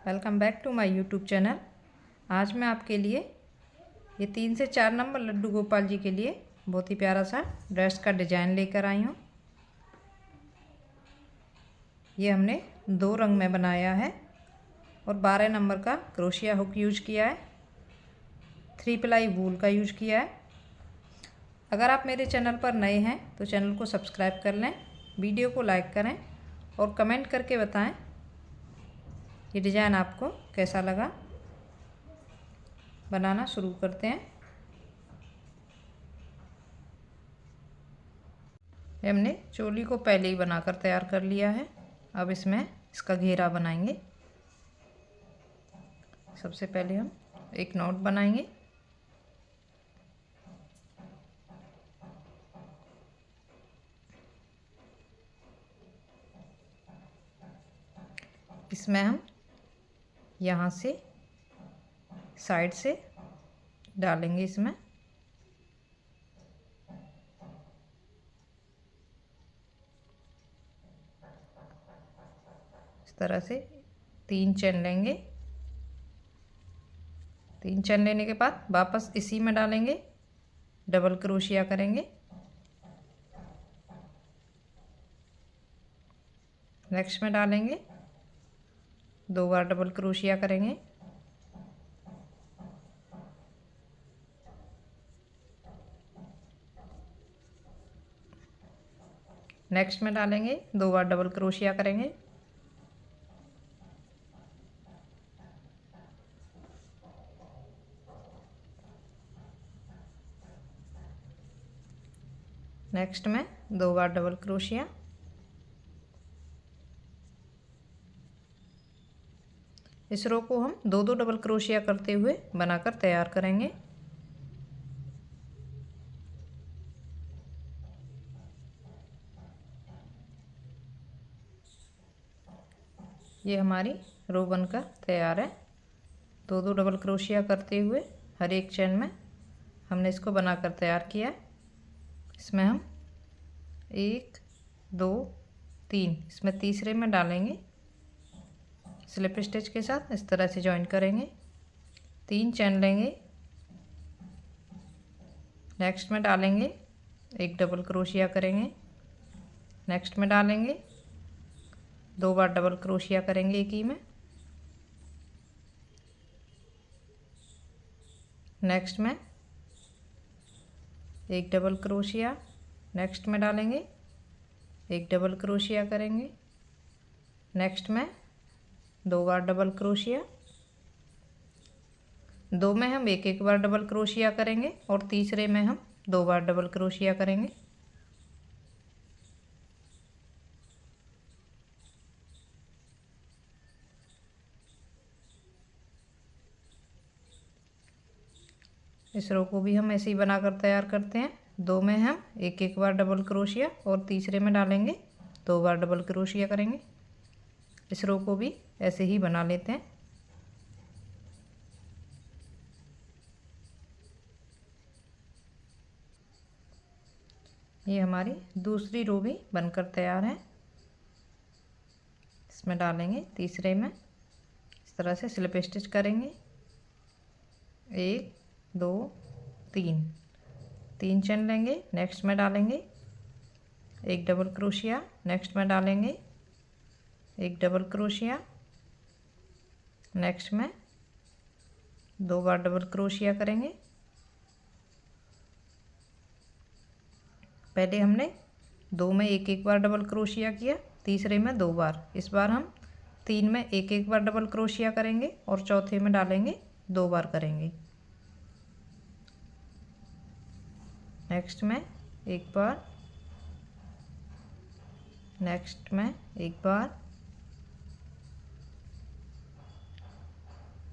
Welcome back to my YouTube channel. आज मैं आपके लिए ये 3 से 4 नंबर लड्डू गोपाल जी के लिए बहुत ही प्यारा सा ड्रेस का डिज़ाइन लेकर आई हूँ। ये हमने 2 रंग में बनाया है और 12 नंबर का क्रोशिया हुक यूज़ किया है, 3 प्लाई वूल का यूज़ किया है। अगर आप मेरे चैनल पर नए हैं तो चैनल को सब्सक्राइब कर लें, वीडियो को लाइक करें और कमेंट करके बताएं ये डिज़ाइन आपको कैसा लगा। बनाना शुरू करते हैं। हमने चोली को पहले ही बनाकर तैयार कर लिया है। अब इसमें इसका घेरा बनाएंगे। सबसे पहले हम एक नॉट बनाएंगे। इसमें हम यहाँ से साइड से डालेंगे। इसमें इस तरह से 3 चेन लेंगे। 3 चेन लेने के बाद वापस इसी में डालेंगे, डबल क्रोशिया करेंगे। नेक्स्ट में डालेंगे, 2 बार डबल क्रोशिया करेंगे। नेक्स्ट में डालेंगे, 2 बार डबल क्रोशिया करेंगे। नेक्स्ट में 2 बार डबल क्रोशिया। इस रो को हम 2-2 डबल क्रोशिया करते हुए बनाकर तैयार करेंगे। ये हमारी रो बनकर तैयार है। 2-2 डबल क्रोशिया करते हुए हर एक चेन में हमने इसको बनाकर तैयार किया है। इसमें हम 1 2 3 इसमें तीसरे में डालेंगे। स्लिप स्टिच के साथ इस तरह से जॉइन करेंगे। 3 चेन लेंगे। नेक्स्ट में डालेंगे, एक डबल क्रोशिया करेंगे। नेक्स्ट में डालेंगे, 2 बार डबल क्रोशिया करेंगे एक ही में। नेक्स्ट में एक डबल क्रोशिया। नेक्स्ट में डालेंगे, एक डबल क्रोशिया करेंगे। नेक्स्ट में 2 बार डबल क्रोशिया। 2 में हम एक बार डबल क्रोशिया करेंगे और तीसरे में हम 2 बार डबल क्रोशिया करेंगे। इस रो को भी हम ऐसे ही बनाकर तैयार करते हैं। 2 में हम एक बार डबल क्रोशिया और तीसरे में डालेंगे, 2 बार डबल क्रोशिया करेंगे। इस रो को भी ऐसे ही बना लेते हैं। ये हमारी दूसरी रो भी बनकर तैयार है। इसमें डालेंगे तीसरे में, इस तरह से स्लिप स्टिच करेंगे। 1 2 3 चेन लेंगे। नेक्स्ट में डालेंगे, एक डबल क्रोशिया। नेक्स्ट में डालेंगे, एक डबल क्रोशिया। नेक्स्ट में 2 बार डबल क्रोशिया करेंगे। पहले हमने 2 में एक बार डबल क्रोशिया किया, तीसरे में 2 बार। इस बार हम 3 में एक बार डबल क्रोशिया करेंगे और चौथे में डालेंगे, 2 बार करेंगे। नेक्स्ट में एक बार, नेक्स्ट में एक बार,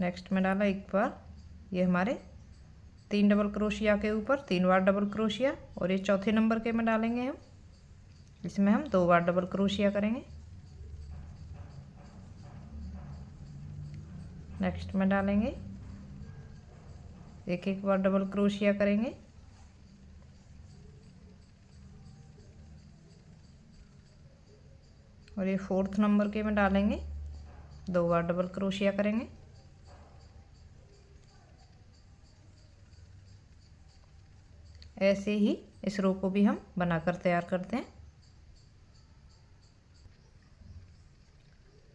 नेक्स्ट में डाला एक बार। ये हमारे 3 डबल क्रोशिया के ऊपर 3 बार डबल क्रोशिया और ये चौथे नंबर के में डालेंगे हम। इसमें हम 2 बार डबल क्रोशिया करेंगे। नेक्स्ट में डालेंगे, एक बार डबल क्रोशिया करेंगे। और ये 4th नंबर के में डालेंगे, 2 बार डबल क्रोशिया करेंगे। ऐसे ही इस रो को भी हम बनाकर तैयार करते हैं।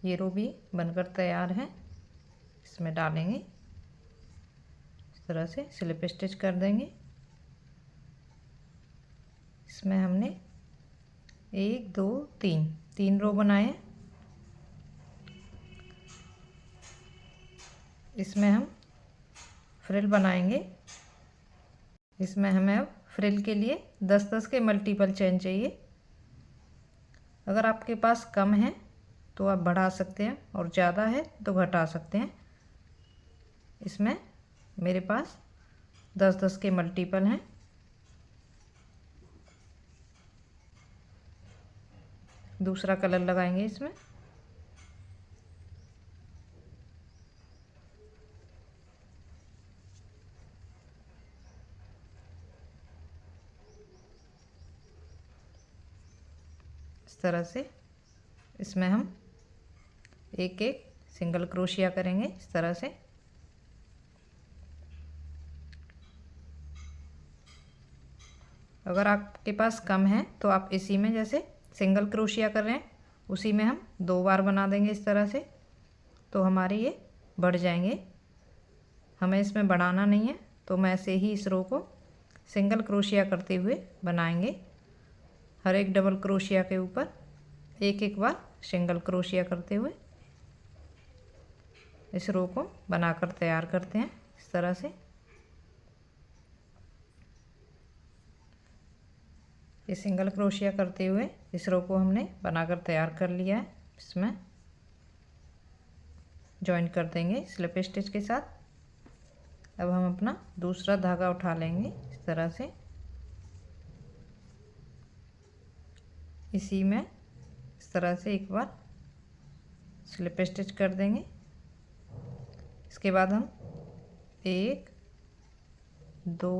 ये रो भी बनकर तैयार है। इसमें डालेंगे, इस तरह से स्लिप स्टिच कर देंगे। इसमें हमने 1 2 3 रो बनाए हैं। इसमें हम फ्रिल बनाएंगे। इसमें हमें अब फ्रिल के लिए 10-10 के मल्टीपल चेन चाहिए। अगर आपके पास कम है तो आप बढ़ा सकते हैं और ज़्यादा है तो घटा सकते हैं। इसमें मेरे पास 10-10 के मल्टीपल हैं। दूसरा कलर लगाएंगे इसमें। इस तरह से इसमें हम एक एक सिंगल क्रोशिया करेंगे इस तरह से। अगर आपके पास कम है तो आप इसी में जैसे सिंगल क्रोशिया कर रहे हैं उसी में हम 2 बार बना देंगे इस तरह से, तो हमारे ये बढ़ जाएंगे। हमें इसमें बढ़ाना नहीं है तो मैं ऐसे ही इस रो को सिंगल क्रोशिया करते हुए बनाएंगे। हर एक डबल क्रोशिया के ऊपर एक एक बार सिंगल क्रोशिया करते हुए इस रो को बनाकर तैयार करते हैं इस तरह से। ये सिंगल क्रोशिया करते हुए इस रो को हमने बनाकर तैयार कर लिया है। इसमें जॉइन कर देंगे स्लिप स्टिच के साथ। अब हम अपना दूसरा धागा उठा लेंगे इस तरह से। इसी में इस तरह से एक बार स्लिप स्टिच कर देंगे। इसके बाद हम 1 2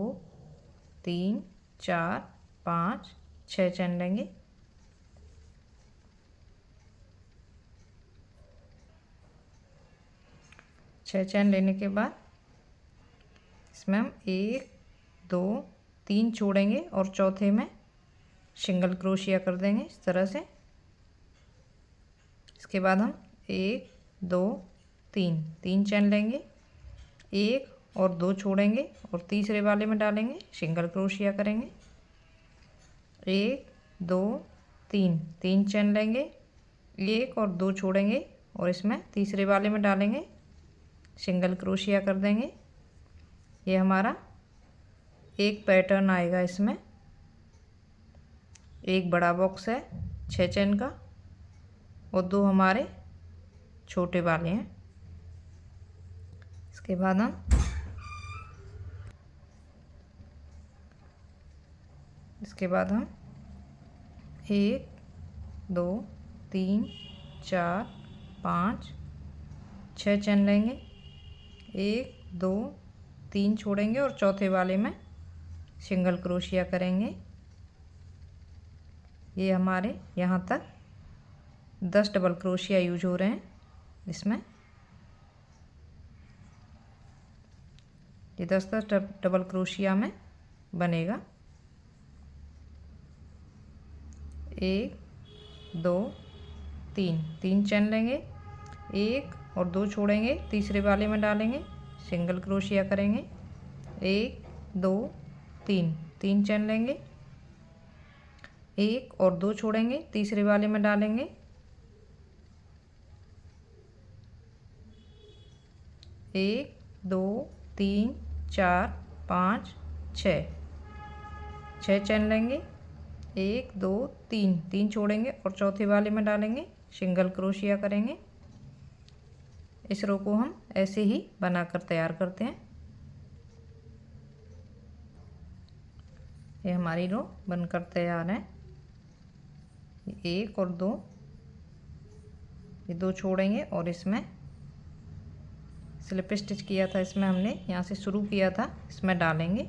3 4 5 6 चैन लेंगे। छः चैन लेने के बाद इसमें हम 1 2 3 छोड़ेंगे और चौथे में सिंगल क्रोशिया कर देंगे इस तरह से। इसके बाद हम 1 2 3 चैन लेंगे, 1 और 2 छोड़ेंगे और तीसरे वाले में डालेंगे, सिंगल क्रोशिया करेंगे। 1 2 3 चैन लेंगे, 1 और 2 छोड़ेंगे और इसमें तीसरे वाले में डालेंगे, सिंगल क्रोशिया कर देंगे। ये हमारा एक पैटर्न आएगा। इसमें एक बड़ा बॉक्स है 6 चैन का और 2 हमारे छोटे वाले हैं। इसके बाद हम इसके बाद हम 1 2 3 4 5 6 चैन लेंगे, 1 2 3 छोड़ेंगे और चौथे वाले में सिंगल क्रोशिया करेंगे। ये हमारे यहाँ तक 10 डबल क्रोशिया यूज हो रहे हैं। इसमें ये 10-10 डबल क्रोशिया में बनेगा। 1 2 3 चैन लेंगे, 1 और 2 छोड़ेंगे, तीसरे वाले में डालेंगे, सिंगल क्रोशिया करेंगे। 1 2 3 चैन लेंगे, 1 और 2 छोड़ेंगे, तीसरे वाले में डालेंगे, 1 2 3 4 5 6 चैन लेंगे, 1 2 3 छोड़ेंगे और चौथे वाले में डालेंगे, सिंगल क्रोशिया करेंगे। इस रो को हम ऐसे ही बनाकर तैयार करते हैं। ये हमारी रो बनकर तैयार है। 1 और 2, ये 2 छोड़ेंगे और इसमें स्लिप स्टिच किया था, इसमें हमने यहाँ से शुरू किया था, इसमें डालेंगे।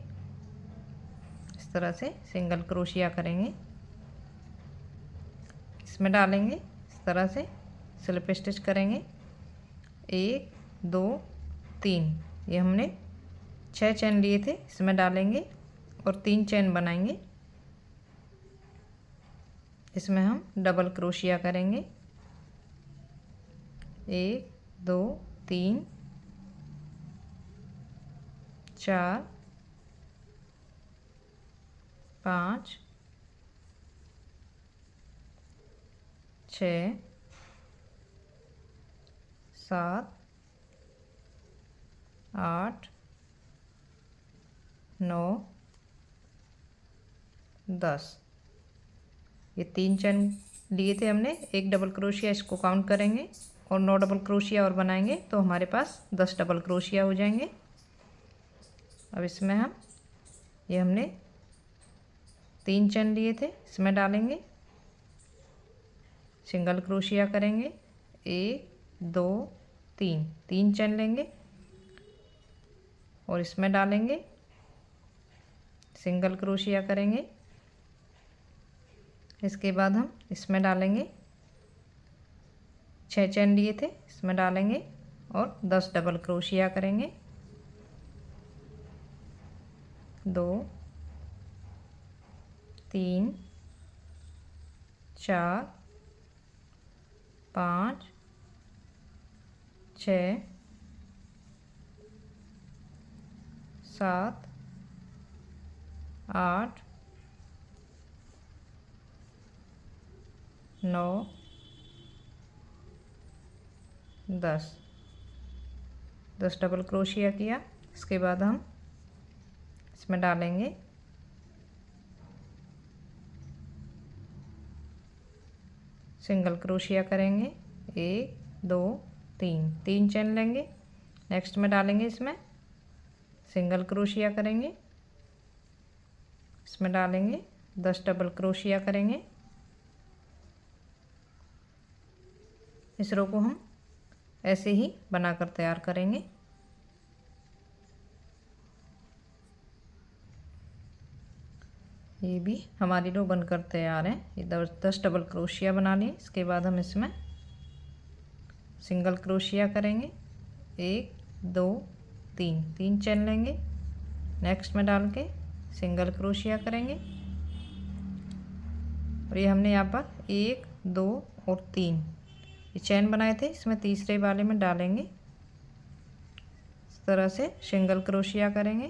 इस तरह से सिंगल क्रोशिया करेंगे, इसमें डालेंगे, इस तरह से स्लिप स्टिच करेंगे 1 2 3, ये हमने 6 चेन लिए थे, इसमें डालेंगे और 3 चेन बनाएंगे। इसमें हम डबल क्रोशिया करेंगे। 1 2 3 4 5 6 7 8 9 10, ये 3 चेन लिए थे हमने, एक डबल क्रोशिया इसको काउंट करेंगे और 9 डबल क्रोशिया और बनाएंगे तो हमारे पास 10 डबल क्रोशिया हो जाएंगे। अब इसमें हम ये हमने 3 चेन लिए थे, इसमें डालेंगे, सिंगल क्रोशिया करेंगे। 1 2 3, 3 चेन लेंगे और इसमें डालेंगे, सिंगल क्रोशिया करेंगे। इसके बाद हम इसमें डालेंगे, 6 चेन लिए थे, इसमें डालेंगे और 10 डबल क्रोशिया करेंगे। 2 3 4 5 6 7 8 9 10, 10 डबल क्रोशिया किया। इसके बाद हम इसमें डालेंगे, सिंगल क्रोशिया करेंगे। 1 2 3, 3 चेन लेंगे, नेक्स्ट में डालेंगे, इसमें सिंगल क्रोशिया करेंगे, इसमें डालेंगे, 10 डबल क्रोशिया करेंगे। इस रो को हम ऐसे ही बनाकर तैयार करेंगे। ये भी हमारी रो बनकर तैयार है। ये 10 डबल क्रोशिया बना लिए। इसके बाद हम इसमें सिंगल क्रोशिया करेंगे। 1 2 3, 3 चेन लेंगे, नेक्स्ट में डाल के सिंगल क्रोशिया करेंगे और ये हमने यहाँ पर 1 2 और 3 ये चेन बनाए थे, इसमें तीसरे वाले में डालेंगे। इस तरह से सिंगल क्रोशिया करेंगे।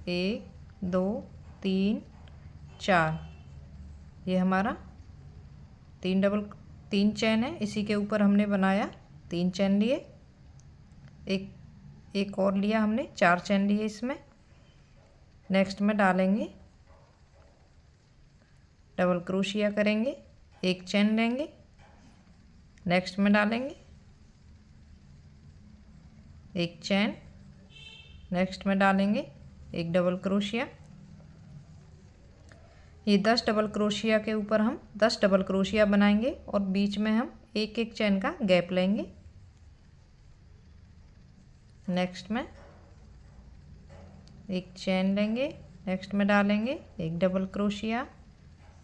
1 2 3 4, ये हमारा 3 चेन है। इसी के ऊपर हमने बनाया 3 चेन लिए, एक और लिया हमने, 4 चेन लिए इसमें। नेक्स्ट में डालेंगे, डबल क्रोशिया करेंगे, 1 चेन लेंगे, नेक्स्ट में डालेंगे, 1 चेन, नेक्स्ट में डालेंगे, 1 डबल क्रोशिया। ये 10 डबल क्रोशिया के ऊपर हम 10 डबल क्रोशिया बनाएंगे और बीच में हम एक एक चेन का गैप लेंगे। नेक्स्ट में 1 चेन लेंगे, नेक्स्ट में डालेंगे, 1 डबल क्रोशिया,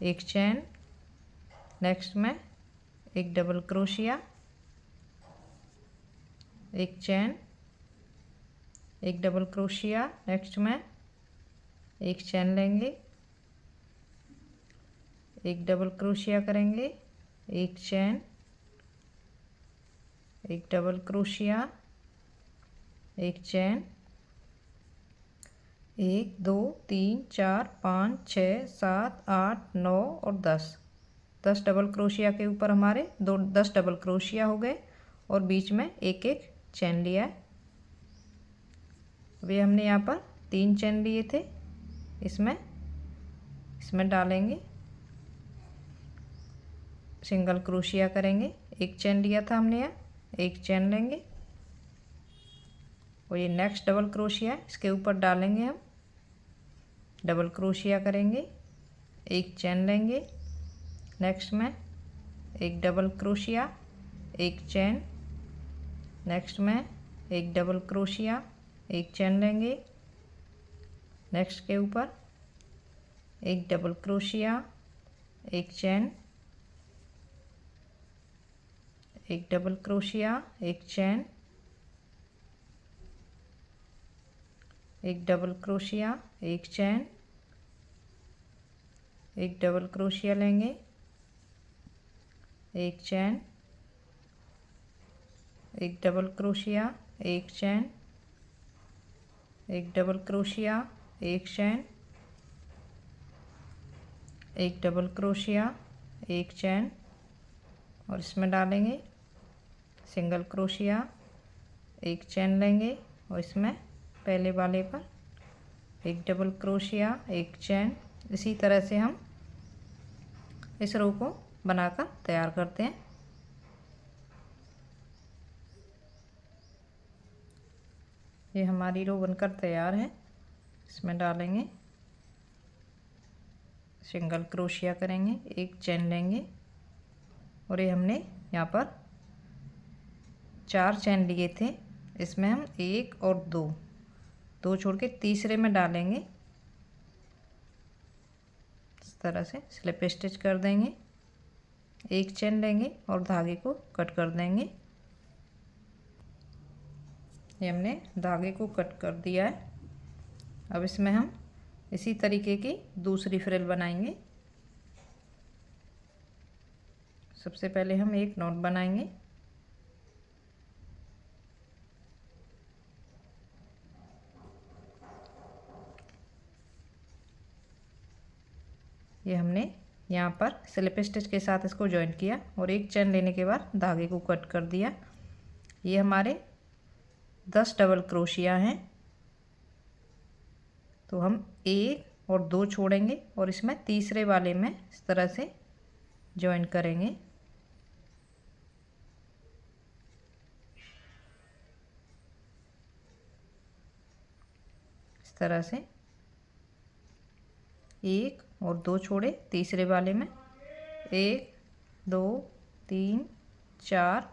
1 चेन, नेक्स्ट में 1 double crochet, 1 chain, 1 double crochet, next में 1 चेन लेंगे, 1 डबल क्रोशिया करेंगे, 1 चेन, 1 डबल क्रोशिया, 1 चेन, 1 2 3 4 5 6 7 8 9 और 10 डबल क्रोशिया के ऊपर हमारे 10 डबल क्रोशिया हो गए और बीच में एक एक चेन लिया है। अभी हमने यहाँ पर 3 चेन लिए थे, इसमें डालेंगे, सिंगल क्रोशिया करेंगे। 1 चेन लिया था हमने यहाँ, 1 चेन लेंगे और ये नेक्स्ट डबल क्रोशिया इसके ऊपर डालेंगे, हम डबल क्रोशिया करेंगे, 1 चेन लेंगे, नेक्स्ट में 1 डबल क्रोशिया, 1 चेन, नेक्स्ट में 1 डबल क्रोशिया, 1 चेन लेंगे, नेक्स्ट के ऊपर 1 double crochet, 1 chain, 1 double crochet, 1 chain, एक डबल क्रोशिया, एक चैन, एक डबल क्रोशिया लेंगे, एक चैन, एक डबल क्रोशिया, एक चैन, एक डबल क्रोशिया, एक चैन, एक डबल क्रोशिया, एक चैन, और इसमें डालेंगे सिंगल क्रोशिया, एक चैन लेंगे और इसमें पहले वाले पर एक डबल क्रोशिया, एक चैन। इसी तरह से हम इस रो को बनाकर तैयार करते हैं। ये हमारी रो बनकर तैयार है। इसमें डालेंगे सिंगल क्रोशिया करेंगे, एक चैन लेंगे और ये हमने यहाँ पर 4 चैन लिए थे। इसमें हम 1 और 2 छोड़ के तीसरे में डालेंगे। इस तरह से स्लिप स्टिच कर देंगे, एक चैन लेंगे और धागे को कट कर देंगे। ये हमने धागे को कट कर दिया है। अब इसमें हम इसी तरीके की दूसरी फ्रिल बनाएंगे। सबसे पहले हम एक नॉट बनाएंगे। ये हमने यहाँ पर स्लिप स्टिच के साथ इसको जॉइंट किया और एक चैन लेने के बाद धागे को कट कर दिया। ये हमारे 10 डबल क्रोशिया हैं, तो हम 1 और 2 छोड़ेंगे और इसमें तीसरे वाले में इस तरह से जॉइन करेंगे। इस तरह से 1 और 2 छोड़े, तीसरे वाले में 1 2 3 4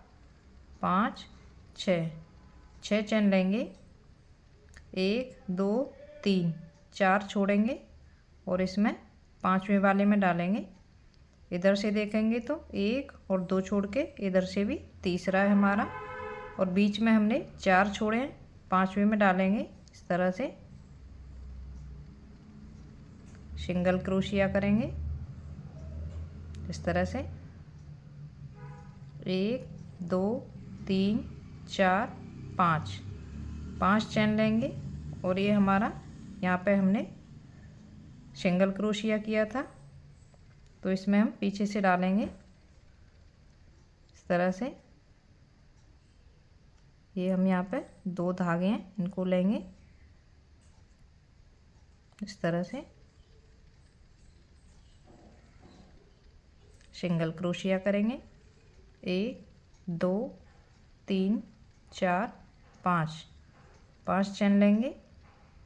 5 6 चैन लेंगे, 1 2 3 4 छोड़ेंगे और इसमें 5वें वाले में डालेंगे। इधर से देखेंगे तो 1 और 2 छोड़ के इधर से भी तीसरा है हमारा और बीच में हमने 4 छोड़े हैं, 5वें में डालेंगे। इस तरह से सिंगल क्रोशिया करेंगे। इस तरह से 1 2 3 4 5 चैन लेंगे और ये हमारा यहाँ पे हमने सिंगल क्रोशिया किया था, तो इसमें हम पीछे से डालेंगे। इस तरह से ये हम यहाँ पे 2 धागे हैं, इनको लेंगे। इस तरह से सिंगल क्रोशिया करेंगे। 1 2 3 4 5 चैन लेंगे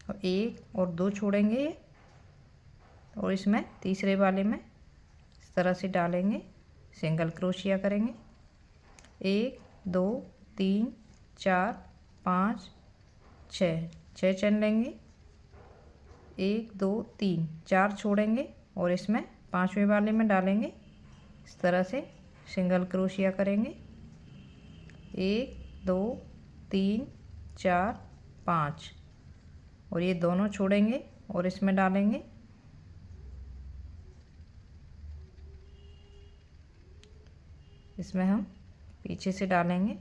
और 1 और 2 छोड़ेंगे और इसमें तीसरे वाले में इस तरह से डालेंगे, सिंगल क्रोशिया करेंगे। 1 2 3 4 5 6 चैन लेंगे, 1 2 3 4 छोड़ेंगे और इसमें 5वें वाले में डालेंगे। इस तरह से सिंगल क्रोशिया करेंगे। 1 2 3 4 5 और ये दोनों छोड़ेंगे और इसमें डालेंगे। इसमें हम पीछे से डालेंगे।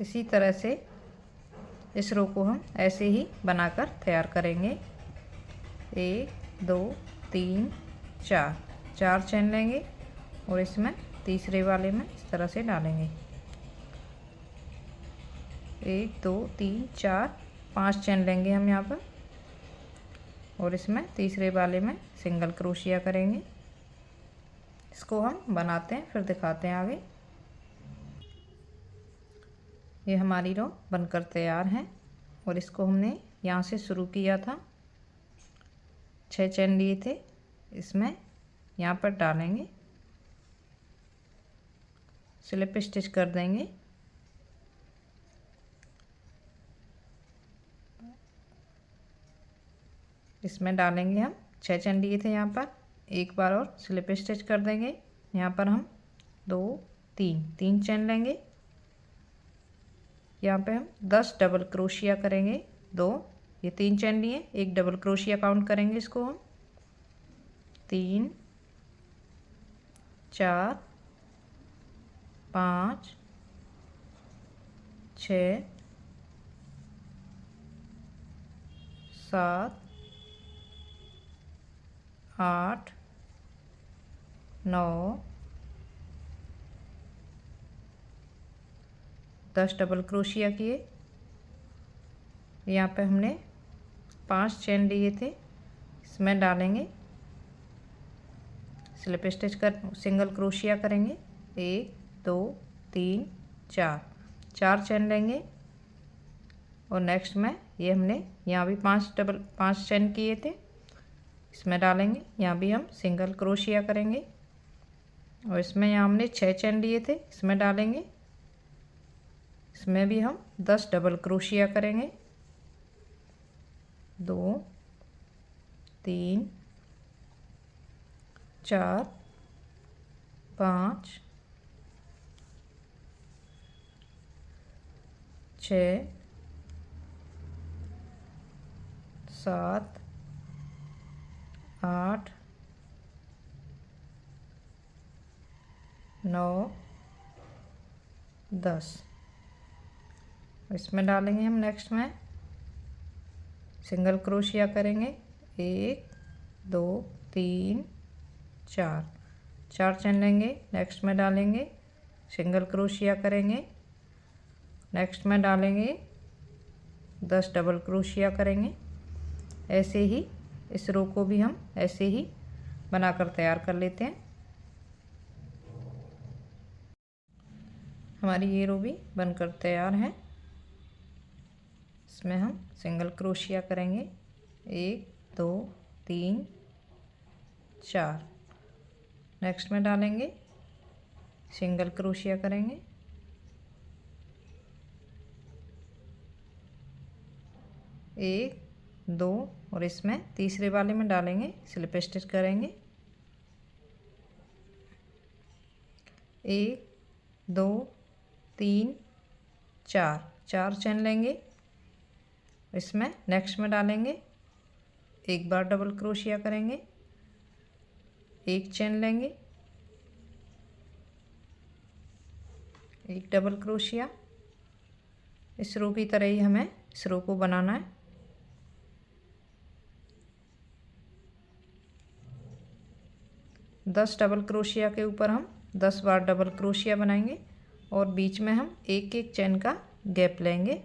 इसी तरह से इस रो को हम ऐसे ही बनाकर तैयार करेंगे। 1 2 3 4 चैन लेंगे और इसमें तीसरे वाले में इस तरह से डालेंगे। 1 2 3 4 5 चैन लेंगे हम यहाँ पर और इसमें तीसरे वाले में सिंगल क्रोशिया करेंगे। इसको हम बनाते हैं फिर दिखाते हैं आगे। ये हमारी रो बनकर तैयार है और इसको हमने यहाँ से शुरू किया था। 6 चैन लिए थे, इसमें यहाँ पर डालेंगे स्लिप स्टिच कर देंगे। इसमें डालेंगे हम 6 चैन लिए थे यहाँ पर, एक बार और स्लिप स्टिच कर देंगे। यहाँ पर हम 2 3 चैन लेंगे। यहाँ पे हम 10 डबल क्रोशिया करेंगे। 2 ये 3 चैन लिए, एक डबल क्रोशिया काउंट करेंगे इसको हम। 3 4 5 6 7 8 9 10 डबल क्रोशिया किए। यहाँ पे हमने 5 चैन लिए थे, इसमें डालेंगे स्लिप स्टिच कर, सिंगल क्रोशिया करेंगे। 1 2 3 4 चैन लेंगे। और नेक्स्ट में ये हमने यहाँ भी 5 चैन किए थे, इसमें डालेंगे। यहाँ भी हम सिंगल क्रोशिया करेंगे। और इसमें यहाँ हमने 6 चैन लिए थे, इसमें डालेंगे। इसमें भी हम 10 डबल क्रोशिया करेंगे। 2 3 4 5 6 7 8 9 10। इसमें डालेंगे हम नेक्स्ट में सिंगल क्रोशिया करेंगे। 1 2 3 4 चैन लेंगे। नेक्स्ट में डालेंगे सिंगल क्रोशिया करेंगे। नेक्स्ट में डालेंगे 10 डबल क्रोशिया करेंगे। ऐसे ही इस रो को भी हम ऐसे ही बनाकर तैयार कर लेते हैं। हमारी ये रो भी बनकर तैयार है। इसमें हम सिंगल क्रोशिया करेंगे। 1 2 3 4। नेक्स्ट में डालेंगे सिंगल क्रोशिया करेंगे। 1 2 और इसमें तीसरे वाले में डालेंगे स्लिप स्टिच करेंगे। 1 2 3 4 चैन लेंगे। इसमें नेक्स्ट में डालेंगे एक बार डबल क्रोशिया करेंगे। 1 चैन लेंगे, एक डबल क्रोशिया। इस रो की तरह ही हमें इस रो को बनाना है। दस डबल क्रोशिया के ऊपर हम 10 बार डबल क्रोशिया बनाएंगे और बीच में हम एक एक चैन का गैप लेंगे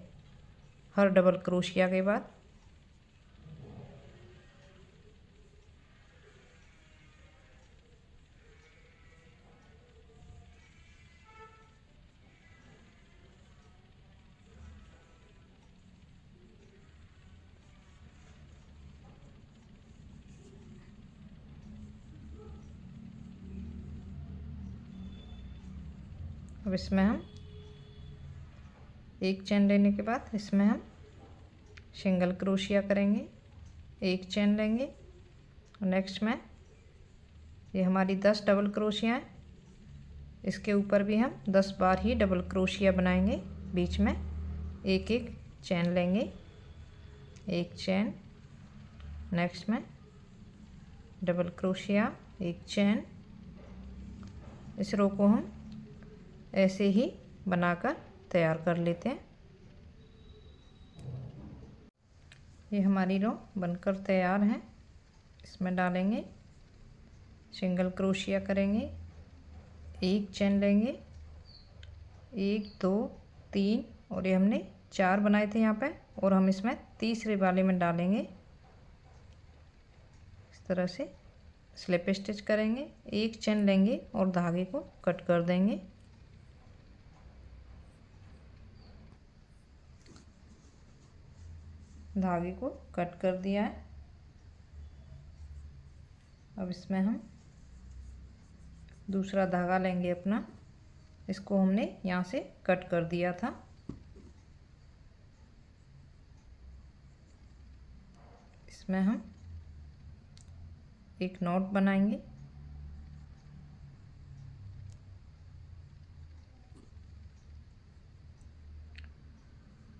हर डबल क्रोशिया के बाद। अब इसमें हम एक चैन लेने के बाद इसमें हम सिंगल क्रोशिया करेंगे। 1 चैन लेंगे और नेक्स्ट में ये हमारी 10 डबल क्रोशिया हैं। इसके ऊपर भी हम 10 बार ही डबल क्रोशिया बनाएंगे। बीच में एक एक चैन लेंगे। 1 चैन, नेक्स्ट में डबल क्रोशिया, 1 चैन। इस रो को हम ऐसे ही बनाकर तैयार कर लेते हैं। ये हमारी रो बनकर तैयार है। इसमें डालेंगे सिंगल क्रोशिया करेंगे। 1 चैन लेंगे। 1 2 3 और ये हमने 4 बनाए थे यहाँ पे और हम इसमें तीसरे वाले में डालेंगे। इस तरह से स्लिप स्टिच करेंगे। 1 चैन लेंगे और धागे को कट कर देंगे। धागे को कट कर दिया है। अब इसमें हम दूसरा धागा लेंगे अपना। इसको हमने यहाँ से कट कर दिया था। इसमें हम एक नॉट बनाएंगे।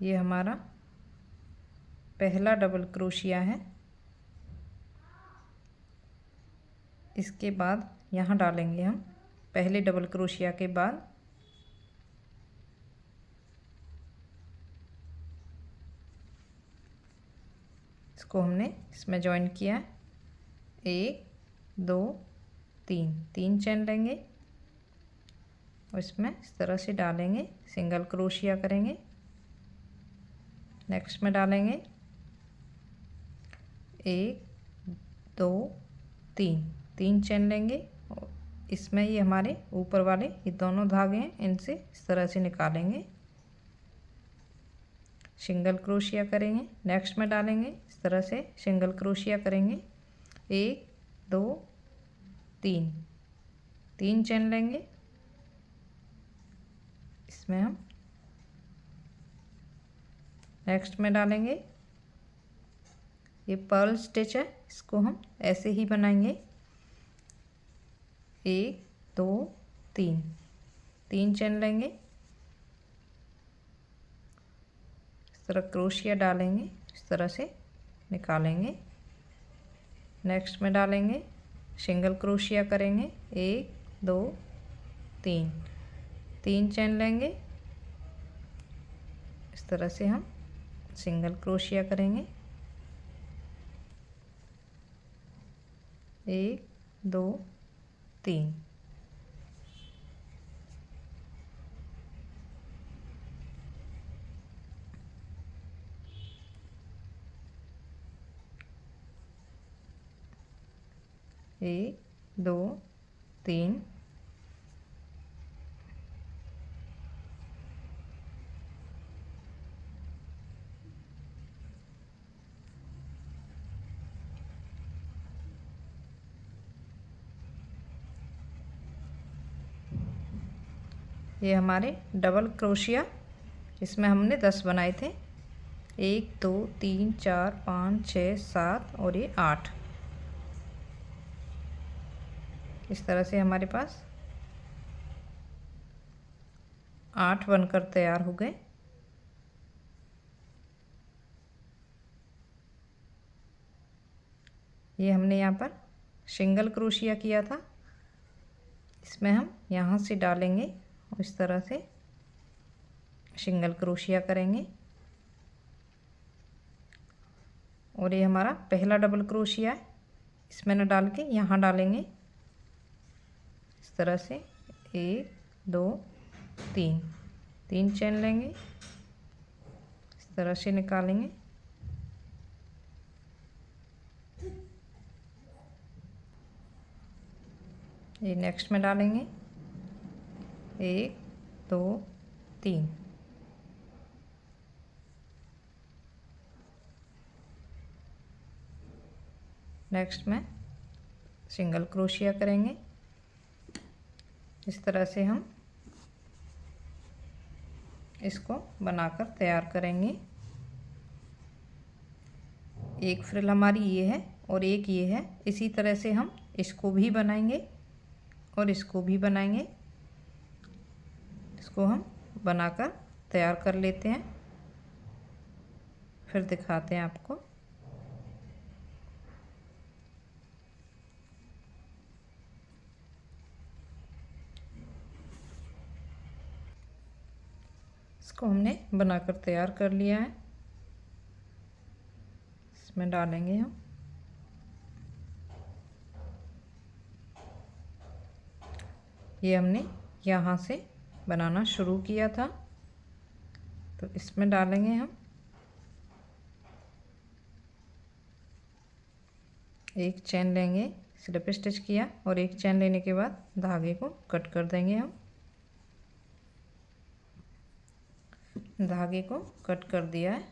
ये हमारा पहला डबल क्रोशिया है। इसके बाद यहाँ डालेंगे हम पहले डबल क्रोशिया के बाद इसको हमने इसमें जॉइन किया है। 1 2 3 3 चेन लेंगे और इसमें इस तरह से डालेंगे, सिंगल क्रोशिया करेंगे। नेक्स्ट में डालेंगे 1 2 3 3 चेन लेंगे और इसमें ये हमारे ऊपर वाले ये दोनों धागे हैं, इनसे इस तरह से निकालेंगे, सिंगल क्रोशिया करेंगे। नेक्स्ट में डालेंगे इस तरह से सिंगल क्रोशिया करेंगे। 1 2 3 3 चेन लेंगे। इसमें हम नेक्स्ट में डालेंगे, ये पर्ल स्टिच है, इसको हम ऐसे ही बनाएंगे। 1 2 3 3 चेन लेंगे, इस तरह क्रोशिया डालेंगे, इस तरह से निकालेंगे। नेक्स्ट में डालेंगे सिंगल क्रोशिया करेंगे। 1 2 3 3 चेन लेंगे, इस तरह से हम सिंगल क्रोशिया करेंगे। 1 2 3 1 2 3 ये हमारे डबल क्रोशिया, इसमें हमने 10 बनाए थे। 1 2 3 4 5 6 7 और ये 8। इस तरह से हमारे पास 8 बनकर तैयार हो गए। ये हमने यहाँ पर सिंगल क्रोशिया किया था, इसमें हम यहाँ से डालेंगे और इस तरह से सिंगल क्रोशिया करेंगे। और ये हमारा पहला डबल क्रोशिया है, इसमें न डाल के यहाँ डालेंगे, इस तरह से 1 2 3 3 चेन लेंगे, इस तरह से निकालेंगे। ये नेक्स्ट में डालेंगे 1 2 3 नेक्स्ट में सिंगल क्रोशिया करेंगे। इस तरह से हम इसको बनाकर तैयार करेंगे। एक फ्रिल हमारी ये है और एक ये है, इसी तरह से हम इसको भी बनाएंगे और इसको भी बनाएंगे। इसको हम बनाकर तैयार कर लेते हैं, फिर दिखाते हैं आपको। इसको हमने बनाकर तैयार कर लिया है, इसमें डालेंगे हम। ये हमने यहाँ से बनाना शुरू किया था, तो इसमें डालेंगे हम एक चेन लेंगे, स्लिप स्टिच किया और एक चेन लेने के बाद धागे को कट कर देंगे। हम धागे को कट कर दिया है।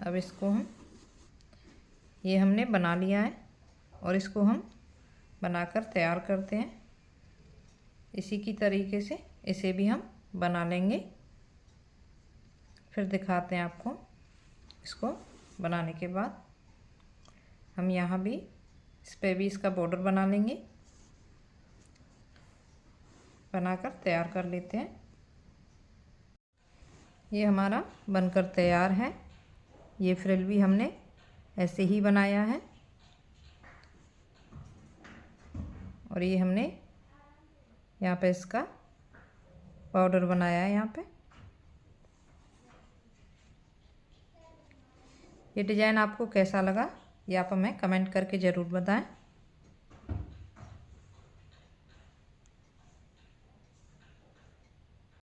अब इसको हम ये हमने बना लिया है और इसको हम बनाकर तैयार करते हैं। इसी की तरीके से इसे भी हम बना लेंगे, फिर दिखाते हैं आपको। इसको बनाने के बाद हम यहाँ भी इस पर भी इसका बॉर्डर बना लेंगे, बनाकर तैयार कर लेते हैं। ये हमारा बनकर तैयार है। ये फ्रिल भी हमने ऐसे ही बनाया है और ये हमने यहाँ पे इसका पाउडर बनाया है। यहाँ पे ये डिज़ाइन आपको कैसा लगा ये आप हमें कमेंट करके ज़रूर बताएं।